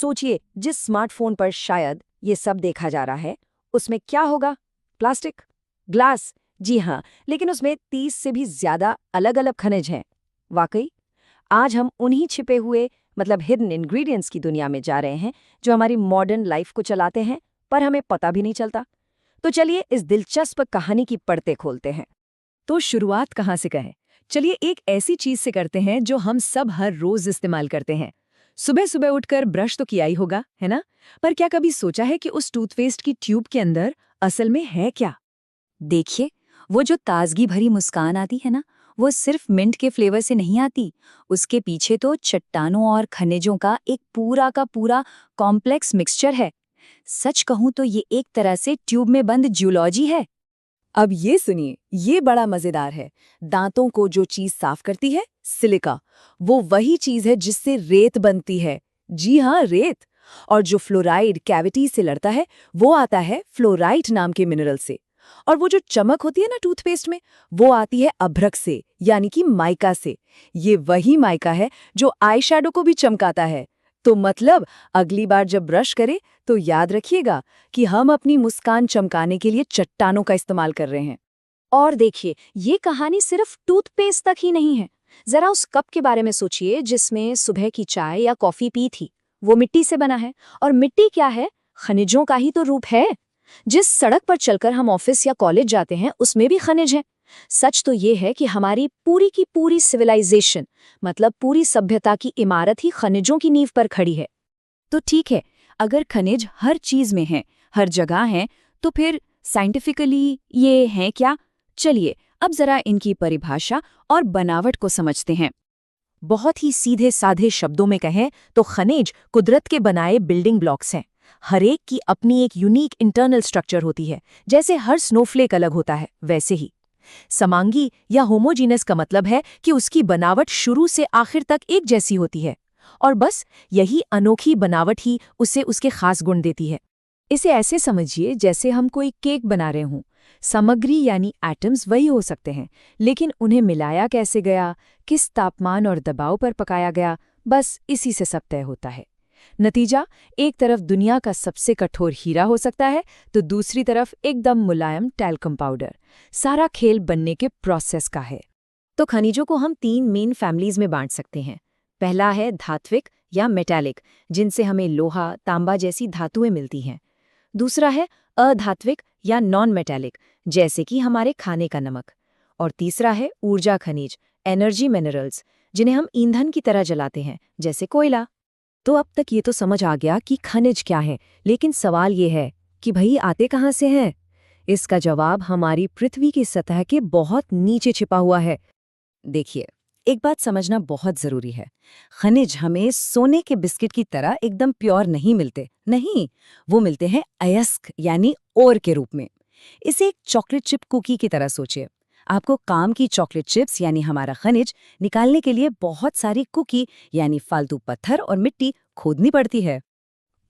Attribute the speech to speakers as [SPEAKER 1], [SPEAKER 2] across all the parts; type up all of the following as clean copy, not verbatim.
[SPEAKER 1] सोचिए, जिस स्मार्टफोन पर शायद ये सब देखा जा रहा है, उसमें क्या होगा? प्लास्टिक? ग्लास? जी हाँ, लेकिन उसमें 30 से भी ज्यादा अलग-अलग खनिज हैं। वाकई, आज हम उन्हीं छिपे हुए मतलब हिडन इंग्रेडिएंट्स की दुनिया में जा रहे हैं, जो हमारी मॉडर्न लाइफ को चलाते हैं, पर हमें पता भी नहीं चलता। तो चलिए इस दिलचस्प कहानी की परतें खोलते हैं।
[SPEAKER 2] तो शुरुआत कहाँ से करें? चलिए एक ऐसी चीज से करते हैं जो हम सब हर रोज इस्तेमाल करते हैं। सुबह सुबह उठकर ब्रश तो किया ही होगा, है ना? पर क्या कभी सोचा है कि उस टूथपेस्ट की ट्यूब के अंदर असल में है क्या?
[SPEAKER 3] देखिए, वो जो ताजगी भरी मुस्कान आती है ना, वो सिर्फ मिंट के फ्लेवर से नहीं आती। उसके पीछे तो चट्टानों और खनिजों का एक पूरा का पूरा कॉम्प्लेक्स मिक्सचर है। सच कहूं तो ये एक तरह से ट्यूब में बंद जूलॉजी है।
[SPEAKER 2] अब ये सुनिए, ये बड़ा मजेदार है। दांतों को जो चीज साफ करती है, सिलिका, वो वही चीज है जिससे रेत बनती है। जी हाँ, रेत। और जो फ्लोराइड कैविटी से लड़ता है, वो आता है फ्लोराइट नाम के मिनरल से। और वो जो चमक होती है ना टूथपेस्ट में, वो आती है अभ्रक से, यानी कि माइका से। ये वही माइका है जो आई शैडो को भी चमकाता है। तो मतलब अगली बार जब ब्रश करें तो याद रखिएगा कि हम अपनी मुस्कान चमकाने के लिए चट्टानों का इस्तेमाल कर रहे हैं।
[SPEAKER 1] और देखिए, ये कहानी सिर्फ टूथपेस्ट तक ही नहीं है। जरा उस कप के बारे में सोचिए जिसमें सुबह की चाय या कॉफी पी थी। वो मिट्टी से बना है, और मिट्टी क्या है? खनिजों का ही तो रूप है। जिस सड़क पर चलकर हम ऑफिस या कॉलेज जाते हैं, उसमें भी खनिज हैं। सच तो ये है कि हमारी पूरी की पूरी सिविलाइजेशन, मतलब पूरी सभ्यता की इमारत ही खनिजों की नींव पर खड़ी है।
[SPEAKER 3] तो ठीक है, अगर खनिज हर चीज में है, हर जगह है, तो फिर साइंटिफिकली ये है क्या? चलिए अब जरा इनकी परिभाषा और बनावट को समझते हैं।
[SPEAKER 2] बहुत ही सीधे साधे शब्दों में कहें तो खनिज कुदरत के बनाए बिल्डिंग ब्लॉक्स हैं। हर एक की अपनी एक यूनिक इंटरनल स्ट्रक्चर होती है। जैसे हर स्नोफ्लेक अलग होता है, वैसे ही समांगी या होमोजीनस का मतलब है कि उसकी बनावट शुरू से आखिर तक एक जैसी होती है। और बस यही अनोखी बनावट ही उसे उसके खास गुण देती है। इसे ऐसे समझिए जैसे हम कोई केक बना रहे हों। सामग्री यानी एटम्स वही हो सकते हैं, लेकिन उन्हें मिलाया कैसे गया, किस तापमान और दबाव पर पकाया गया, बस इसी से सब तय होता है। नतीजा एक तरफ दुनिया का सबसे कठोर हीरा हो सकता है, तो दूसरी तरफ एकदम मुलायम टैल्कम पाउडर। सारा खेल बनने के प्रोसेस का है।
[SPEAKER 1] तो खनिजों को हम 3 मेन फैमिलीज में बांट सकते हैं। पहला है धात्विक या मेटालिक, जिनसे हमें लोहा, तांबा जैसी धातुएं मिलती हैं। दूसरा है अधात्विक या नॉन मेटालिक, जैसे कि हमारे खाने का नमक। और तीसरा है ऊर्जा खनिज, एनर्जी मिनरल्स, जिन्हें हम ईंधन की तरह जलाते हैं, जैसे कोयला।
[SPEAKER 2] तो अब तक ये तो समझ आ गया कि खनिज क्या है, लेकिन सवाल ये है कि भई आते कहाँ से हैं? इसका जवाब हमारी पृथ्वी की सतह के बहुत नीचे छिपा हुआ है। देखिए, एक बात समझना बहुत जरूरी है। खनिज हमें सोने के बिस्किट की तरह एकदम प्योर नहीं मिलते। नहीं, वो मिलते हैं अयस्क यानी ओर के रूप में। इसे एक चॉकलेट चिप कुकी की तरह सोचिए। आपको काम की चॉकलेट चिप्स यानी हमारा खनिज निकालने के लिए बहुत सारी कुकी यानी फालतू पत्थर और मिट्टी खोदनी पड़ती है।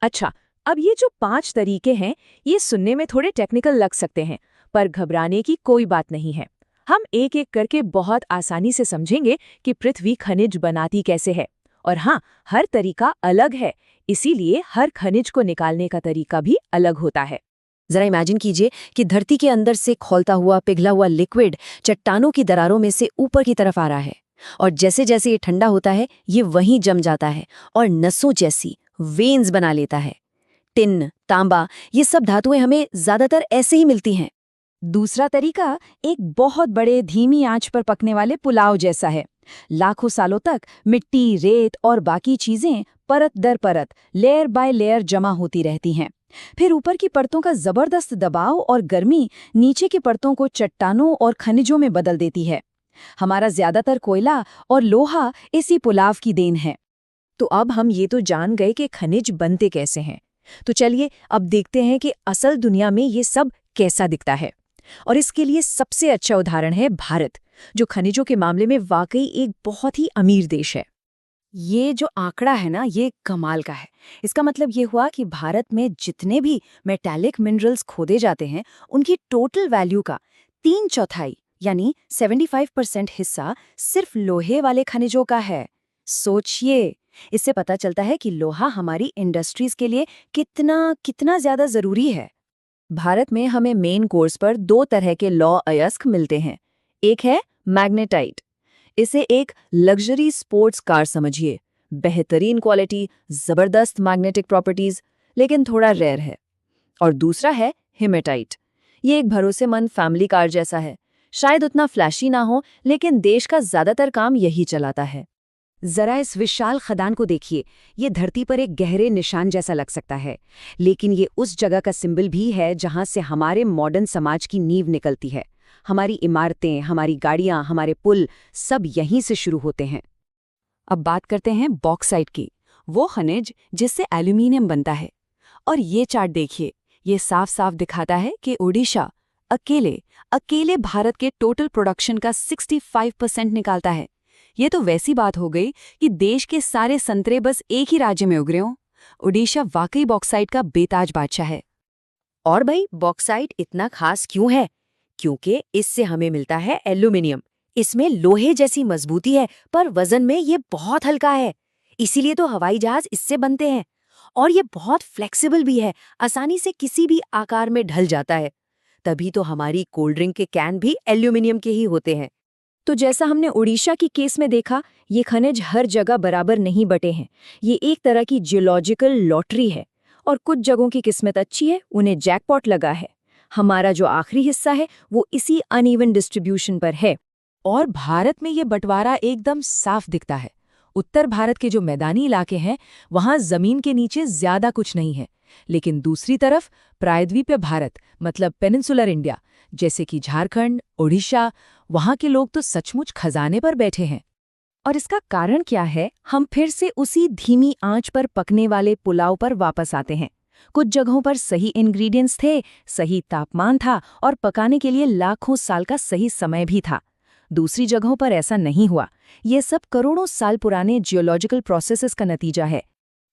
[SPEAKER 1] अच्छा, अब ये जो 5 तरीके हैं, ये सुनने में थोड़े टेक्निकल लग सकते हैं, पर घबराने की कोई बात नहीं है। हम एक एक करके बहुत आसानी से समझेंगे कि पृथ्वी खनिज बनाती कैसे है। और हाँ, हर तरीका अलग है, इसीलिए हर खनिज को निकालने का तरीका भी अलग होता है।
[SPEAKER 2] जरा इमेजिन कीजिए कि धरती के अंदर से खौलता हुआ पिघला हुआ लिक्विड चट्टानों की दरारों में से ऊपर की तरफ आ रहा है। और जैसे जैसे ये ठंडा होता है, ये वहीं जम जाता है और नसों जैसी वेन्स बना लेता है। टिन, तांबा, ये सब धातुएं हमें ज्यादातर ऐसे ही मिलती हैं।
[SPEAKER 1] दूसरा तरीका एक बहुत बड़े धीमी आंच पर पकने वाले पुलाव जैसा है। लाखों सालों तक मिट्टी, रेत और बाकी चीजें परत दर परत, लेयर बाय लेयर जमा होती रहती हैं। फिर ऊपर की परतों का जबरदस्त दबाव और गर्मी नीचे की परतों को चट्टानों और खनिजों में बदल देती है। हमारा ज्यादातर कोयला और लोहा इसी पुलाव की देन है। तो अब हम ये तो जान गए कि खनिज बनते कैसे हैं। तो चलिए अब देखते हैं कि असल दुनिया में ये सब कैसा दिखता है। और इसके लिए सबसे अच्छा उदाहरण है भारत, जो खनिजों के मामले में वाकई एक बहुत ही अमीर देश है।
[SPEAKER 3] ये जो आंकड़ा है ना, ये कमाल का है। इसका मतलब ये हुआ कि भारत में जितने भी मेटालिक मिनरल्स खोदे जाते हैं, उनकी टोटल वैल्यू का 3/4 यानी 75% हिस्सा सिर्फ लोहे वाले खनिजों का है। सोचिए,
[SPEAKER 2] इससे पता चलता है कि लोहा हमारी इंडस्ट्रीज के लिए कितना कितना ज्यादा जरूरी है। भारत में हमें मेन कोर्स पर 2 तरह के लौह अयस्क मिलते हैं। एक है मैग्नेटाइट। इसे एक लग्जरी स्पोर्ट्स कार समझिए। बेहतरीन क्वालिटी, जबरदस्त मैग्नेटिक प्रॉपर्टीज, लेकिन थोड़ा रेयर है। और दूसरा है हेमेटाइट। ये एक भरोसेमंद फैमिली कार जैसा है। शायद उतना फ्लैशी ना हो, लेकिन देश का ज्यादातर काम यही चलाता है।
[SPEAKER 1] जरा इस विशाल खदान को देखिए। ये धरती पर एक गहरे निशान जैसा लग सकता है, लेकिन ये उस जगह का सिंबल भी है जहां से हमारे मॉडर्न समाज की नींव निकलती है। हमारी इमारतें, हमारी गाड़ियां, हमारे पुल सब यहीं से शुरू होते हैं।
[SPEAKER 2] अब बात करते हैं बॉक्साइट की, वो खनिज जिससे एल्यूमीनियम बनता है। और ये चार्ट देखिए, ये साफ साफ दिखाता है कि ओडिशा अकेले भारत के टोटल प्रोडक्शन का 65% निकालता है। ये तो वैसी बात हो गई कि देश के सारे संतरे बस एक ही राज्य में उगरे हों। ओडिशा वाकई बॉक्साइट का बेताज बादशाह है। और भाई, बॉक्साइट इतना खास क्यों है? क्योंकि इससे हमें मिलता है एल्यूमीनियम। इसमें लोहे जैसी मजबूती है, पर वजन में ये बहुत हल्का है। इसीलिए तो हवाई जहाज इससे बनते हैं। और ये बहुत फ्लेक्सिबल भी है, आसानी से किसी भी आकार में ढल जाता है। तभी तो हमारी कोल्ड ड्रिंक के कैन भी एल्यूमीनियम के ही होते हैं।
[SPEAKER 1] तो जैसा हमने ओडिशा की केस में देखा, ये खनिज हर जगह बराबर नहीं बटे हैं। ये एक तरह की जियोलॉजिकल लॉटरी है, और कुछ जगहों की किस्मत अच्छी है, उन्हें जैकपॉट लगा है। हमारा जो आखिरी हिस्सा है वो इसी अनइवन डिस्ट्रीब्यूशन पर है।
[SPEAKER 2] और भारत में ये बंटवारा एकदम साफ दिखता है। उत्तर भारत के जो मैदानी इलाके हैं, वहां जमीन के नीचे ज्यादा कुछ नहीं है। लेकिन दूसरी तरफ प्रायद्वीपीय भारत, मतलब पेनिनसुलर इंडिया, जैसे कि झारखंड, ओडिशा, वहां के लोग तो सचमुच खजाने पर बैठे हैं।
[SPEAKER 1] और इसका कारण क्या है? हम फिर से उसी धीमी आंच पर पकने वाले पुलाव पर वापस आते हैं। कुछ जगहों पर सही इंग्रेडिएंट्स थे, सही तापमान था और पकाने के लिए लाखों साल का सही समय भी था। दूसरी जगहों पर ऐसा नहीं हुआ। ये सब करोड़ों साल पुराने जियोलॉजिकल प्रोसेसेस का नतीजा है।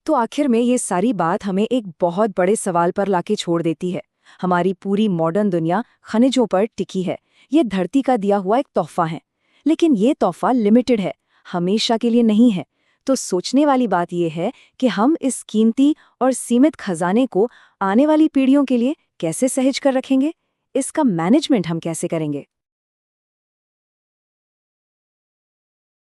[SPEAKER 1] तो आखिर में ये सारी बात हमें एक बहुत बड़े सवाल पर लाके छोड़ देती है। हमारी पूरी मॉडर्न दुनिया खनिजों पर टिकी है। ये धरती का दिया हुआ एक तोहफा है, लेकिन ये तोहफा लिमिटेड है, हमेशा के लिए नहीं है। तो सोचने वाली बात यह है कि हम इस कीमती और सीमित खजाने को आने वाली पीढ़ियों के लिए कैसे सहेज कर रखेंगे? इसका मैनेजमेंट हम कैसे करेंगे?